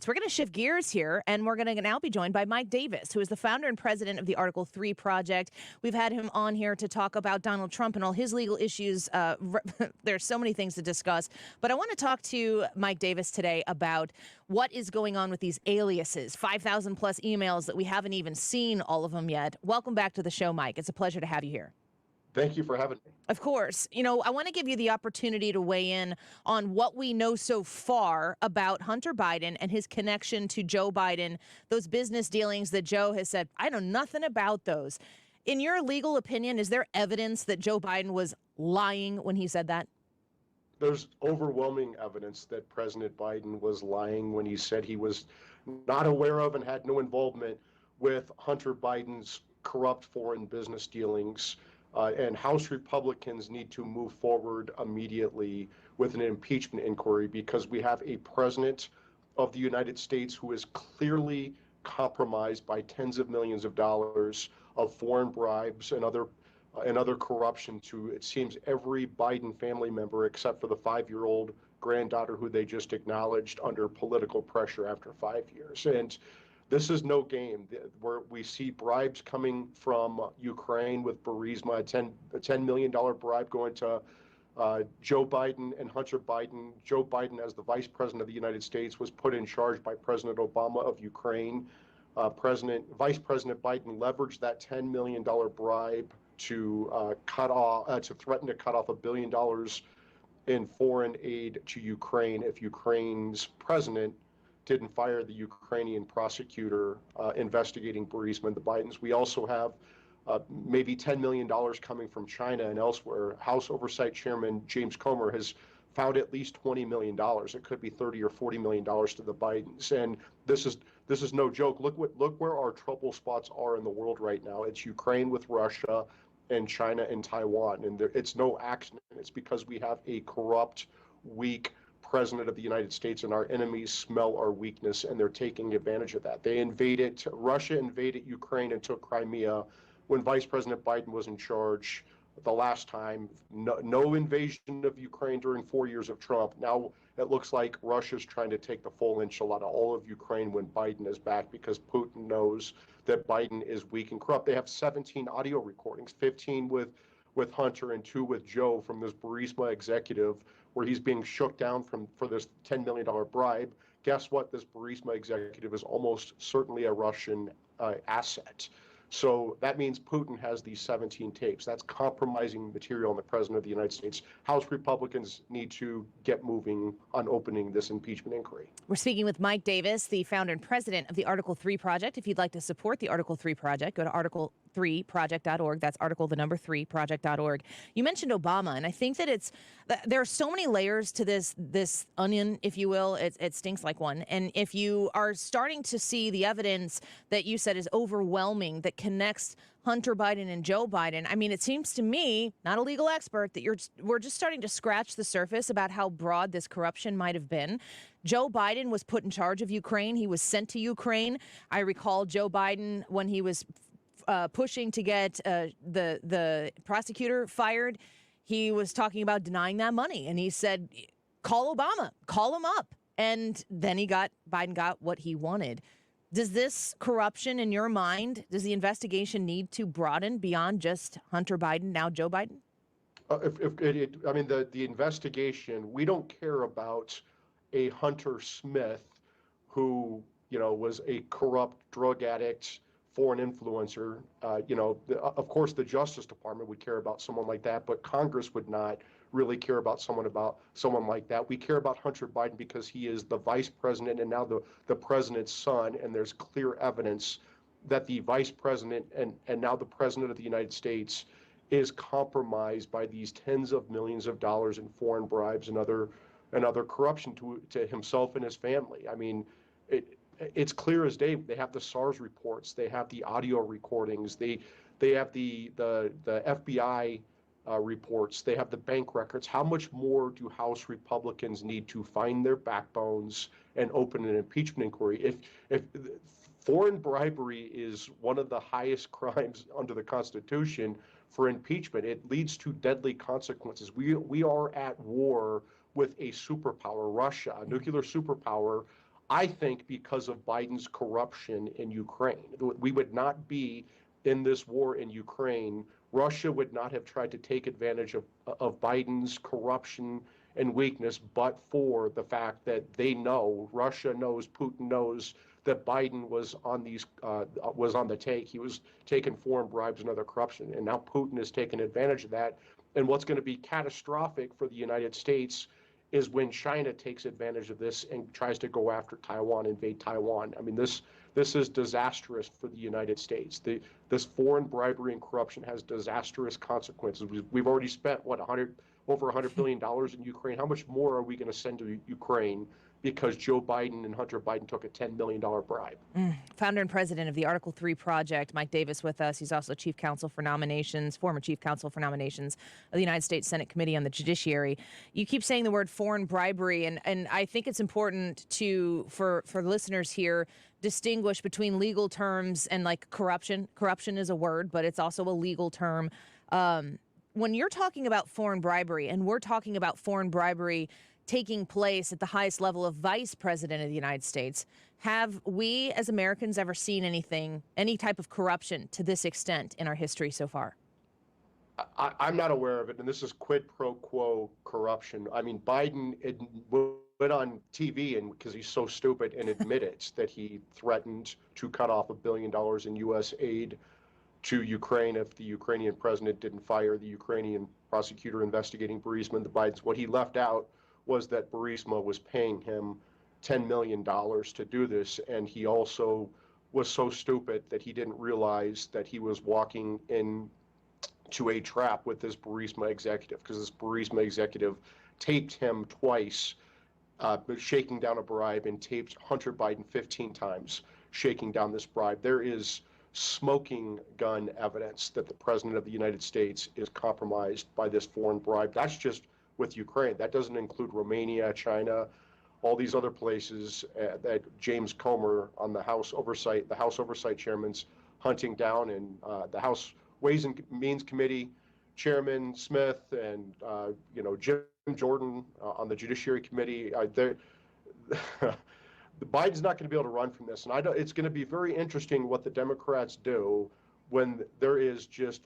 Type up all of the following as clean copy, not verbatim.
We're going to shift gears here, and we're going to now be joined by Mike Davis, who is the founder and president of the Article 3 Project. We've had him on here to talk about Donald Trump and all his legal issues. There's so many things to discuss, but I want to talk to Mike Davis today about what is going on with these aliases, 5,000 plus emails that we haven't even seen all of them yet. Welcome back to the show, Mike. It's a pleasure to have you here. Thank you for having me. Of course. You know, I want to give you the opportunity to weigh in on what we know so far about Hunter Biden and his connection to Joe Biden, those business dealings that Joe has said, I know nothing about those. In your legal opinion, is there evidence that Joe Biden was lying when he said that? There's overwhelming evidence that President Biden was lying when he said he was not aware of and had no involvement with Hunter Biden's corrupt foreign business dealings. And House Republicans need to move forward immediately with an impeachment inquiry because we have a president of the United States who is clearly compromised by tens of millions of dollars of foreign bribes and other corruption to, it seems, every Biden family member except for the 5-year-old granddaughter who they just acknowledged under political pressure after 5 years. And this is no game where we see bribes coming from Ukraine with Burisma, a $10 million bribe going to Joe Biden and Hunter Biden. Joe Biden, as the vice president of the United States, was put in charge by President Obama of Ukraine. Vice President Biden leveraged that $10 million bribe to threaten to cut off $1 billion in foreign aid to Ukraine if Ukraine's president didn't fire the Ukrainian prosecutor investigating Burisma and the Bidens. We also have maybe $10 million coming from China and elsewhere. House Oversight Chairman James Comer has found at least $20 million. It could be $30 or $40 million to the Bidens. And this is no joke. Look where our trouble spots are in the world right now. It's Ukraine with Russia and China and Taiwan. And it's no accident. It's because we have a corrupt, weak president of the United States, and our enemies smell our weakness, and they're taking advantage of that. Russia invaded Ukraine and took Crimea when Vice President Biden was in charge the last time. No invasion of Ukraine during 4 years of Trump. Now it looks like Russia's trying to take the full enchilada, all of Ukraine, when Biden is back, because Putin knows that Biden is weak and corrupt. They have 17 audio recordings, 15 with Hunter and 2 with Joe from this Burisma executive, where he's being shook down for this $10 million bribe. Guess what? This Burisma executive is almost certainly a Russian asset. So that means Putin has these 17 tapes. That's compromising material on the president of the United States. House Republicans need to get moving on opening this impeachment inquiry. We're speaking with Mike Davis, the founder and president of the Article 3 Project. If you'd like to support the Article 3 Project, go to article3project.org. That's article3project.org. You mentioned Obama, and I think that there are so many layers to this onion, if you will. It stinks like one. And if you are starting to see the evidence that you said is overwhelming that connects Hunter Biden and Joe Biden, I mean, it seems to me, not a legal expert, that we're just starting to scratch the surface about how broad this corruption might have been. Joe Biden was put in charge of Ukraine. He was sent to Ukraine. I recall Joe Biden, when he was pushing to get the prosecutor fired, he was talking about denying that money. And he said, call Obama, call him up. And then Biden got what he wanted. Does this corruption, in your mind, does the investigation need to broaden beyond just Hunter Biden, now Joe Biden? The investigation, we don't care about a Hunter Smith who, was a corrupt drug addict, foreign influencer. Of course, the Justice Department would care about someone like that, but Congress would not really care about someone like that. We care about Hunter Biden because he is the vice president and now the president's son, and there's clear evidence that the vice president and now the president of the United States is compromised by these tens of millions of dollars in foreign bribes and other corruption to himself and his family. I mean, it's clear as day. They have the SARS reports, they have the audio recordings, they have the FBI reports, they have the bank records. How much more do House Republicans need to find their backbones and open an impeachment inquiry? If foreign bribery is one of the highest crimes under the Constitution for impeachment, it leads to deadly consequences. We are at war with a superpower, Russia, a nuclear superpower, I think because of Biden's corruption in Ukraine. We would not be in this war in Ukraine. Russia would not have tried to take advantage of Biden's corruption and weakness, but for the fact that they know, Russia knows, Putin knows that Biden was on the take. He was taking foreign bribes and other corruption, and now Putin has taken advantage of that. And what's going to be catastrophic for the United States is when China takes advantage of this and tries to go after Taiwan, invade Taiwan. I mean, this is disastrous for the United States. This foreign bribery and corruption has disastrous consequences. We've already spent over $100 billion in Ukraine. How much more are we going to send to Ukraine because Joe Biden and Hunter Biden took a $10 million bribe? Founder and president of the Article 3 Project, Mike Davis, with us. He's also chief counsel for nominations, former chief counsel for nominations of the United States Senate Committee on the Judiciary. You keep saying the word foreign bribery, and I think it's important for listeners here distinguish between legal terms and like corruption. Corruption is a word, but it's also a legal term. When you're talking about foreign bribery, and we're talking about foreign bribery taking place at the highest level of vice president of the United States, have we as Americans ever seen any type of corruption to this extent in our history so far? I'm not aware of it, and this is quid pro quo corruption. I mean, Biden went on TV, and because he's so stupid, and admitted that he threatened to cut off $1 billion in U.S. aid to Ukraine if the Ukrainian president didn't fire the Ukrainian prosecutor investigating Burisma and the Bidens. What he left out was that Burisma was paying him $10 million to do this, and he also was so stupid that he didn't realize that he was walking into a trap with this Burisma executive, because this Burisma executive taped him twice shaking down a bribe, and taped Hunter Biden 15 times shaking down this bribe. There is smoking gun evidence that the president of the United States is compromised by this foreign bribe. That's just with Ukraine. That doesn't include Romania, China, all these other places that James Comer on the House Oversight Chairman's hunting down, and the House Ways and Means Committee Chairman Smith, and Jim Jordan on the Judiciary Committee. Biden's not going to be able to run from this, and it's going to be very interesting what the Democrats do when there is just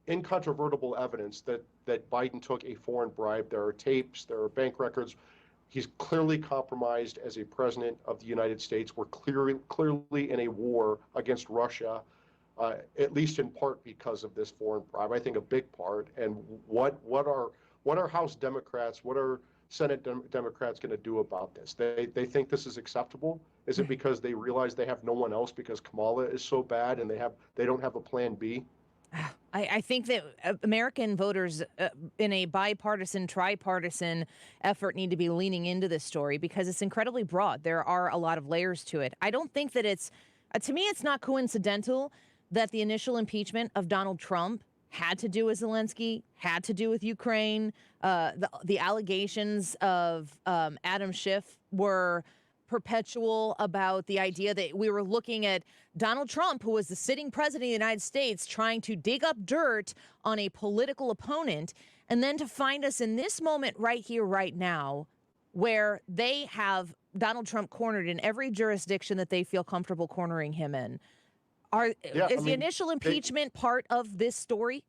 incontrovertible evidence that Biden took a foreign bribe. There are tapes, there are bank records. He's clearly compromised as a president of the United States. We're clearly in a war against Russia, at least in part because of this foreign bribe. I think a big part. And what are House Democrats, what are Senate Democrats going to do about this? They think this is acceptable? Is it because they realize they have no one else because Kamala is so bad and they don't have a plan B? I think that American voters in a bipartisan, tripartisan effort need to be leaning into this story because it's incredibly broad. There are a lot of layers to it. I don't think that to me, it's not coincidental that the initial impeachment of Donald Trump had to do with Zelensky, had to do with Ukraine. The allegations of Adam Schiff were perpetual about the idea that we were looking at Donald Trump, who was the sitting president of the United States, trying to dig up dirt on a political opponent, and then to find us in this moment right here, right now, where they have Donald Trump cornered in every jurisdiction that they feel comfortable cornering him in. The initial impeachment part of this story?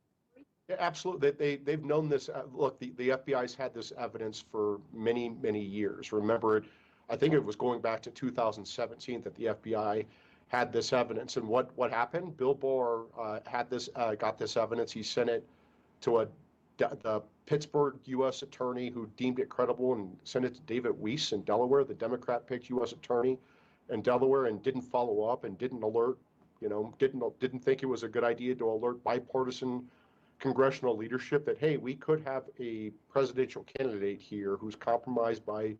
Yeah, absolutely. They've known this. Look, the FBI's had this evidence for many, many years. Remember, I think it was going back to 2017 that the FBI had this evidence. And what happened? Bill Barr got this evidence. He sent it to the Pittsburgh U.S. attorney, who deemed it credible, and sent it to David Weiss in Delaware, the Democrat-picked U.S. attorney in Delaware, and didn't follow up and didn't alert. Didn't think it was a good idea to alert bipartisan congressional leadership that, hey, we could have a presidential candidate here who's compromised by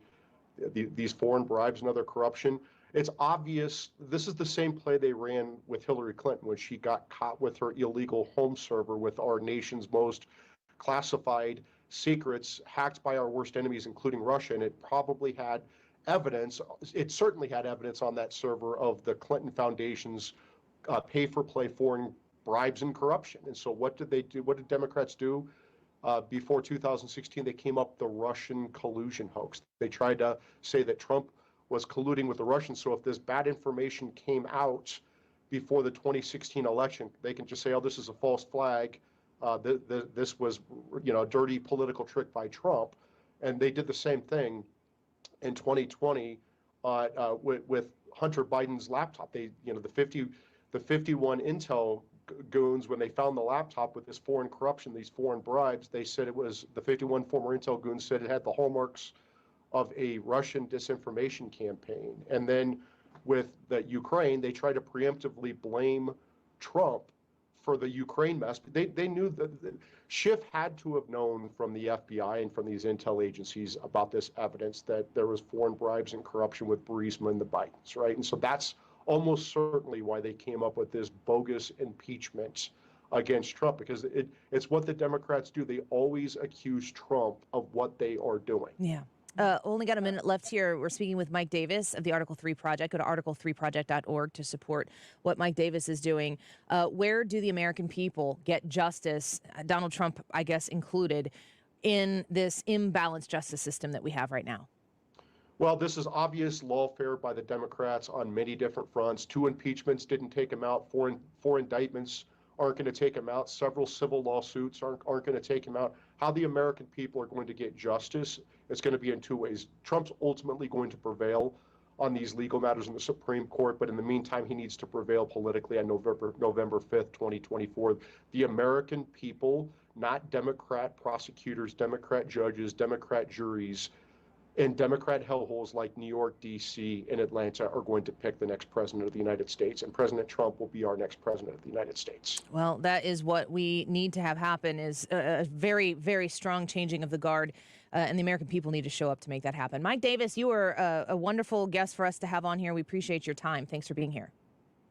these foreign bribes and other corruption. It's obvious this is the same play they ran with Hillary Clinton when she got caught with her illegal home server with our nation's most classified secrets hacked by our worst enemies, including Russia. And it probably had evidence. It certainly had evidence on that server of the Clinton Foundation's pay-for-play foreign bribes and corruption. And so what did they do? What did Democrats do? Before 2016, they came up with the Russian collusion hoax. They tried to say that Trump was colluding with the Russians. So if this bad information came out before the 2016 election, they can just say, "Oh, this is a false flag. This was, a dirty political trick by Trump," and they did the same thing in 2020 with Hunter Biden's laptop. The 51 Intel goons, when they found the laptop with this foreign corruption, these foreign bribes, they said it was the 51 former Intel goons said it had the hallmarks of a Russian disinformation campaign. And then with the Ukraine, they try to preemptively blame Trump for the Ukraine mess. They knew that Schiff had to have known from the FBI and from these intel agencies about this evidence that there was foreign bribes and corruption with Burisma and the Bidens, right? And so that's almost certainly why they came up with this bogus impeachment against Trump, because it's what the Democrats do. They always accuse Trump of what they are doing. Yeah. Only got a minute left here. We're speaking with Mike Davis of the Article 3 Project. Go to article3project.org to support what Mike Davis is doing. Where do the American people get justice, Donald Trump, I guess, included, in this imbalanced justice system that we have right now? Well, this is obvious lawfare by the Democrats on many different fronts. 2 impeachments didn't take him out. Four indictments aren't going to take him out. Several civil lawsuits aren't going to take him out. How the American people are going to get justice, it's going to be in 2 ways. Trump's ultimately going to prevail on these legal matters in the Supreme Court, but in the meantime, he needs to prevail politically on November 5th, 2024. The American people, not Democrat prosecutors, Democrat judges, Democrat juries, and Democrat hellholes like New York, D.C., and Atlanta are going to pick the next president of the United States, and President Trump will be our next president of the United States. Well, that is what we need to have happen, is a very, very strong changing of the guard, and the American people need to show up to make that happen. Mike Davis, you are a wonderful guest for us to have on here. We appreciate your time. Thanks for being here.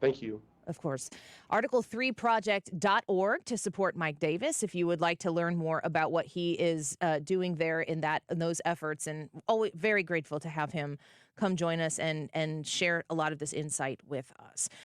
Thank you. Of course. Article3project.org to support Mike Davis if you would like to learn more about what he is doing there in those efforts. And always very grateful to have him come join us and share a lot of this insight with us.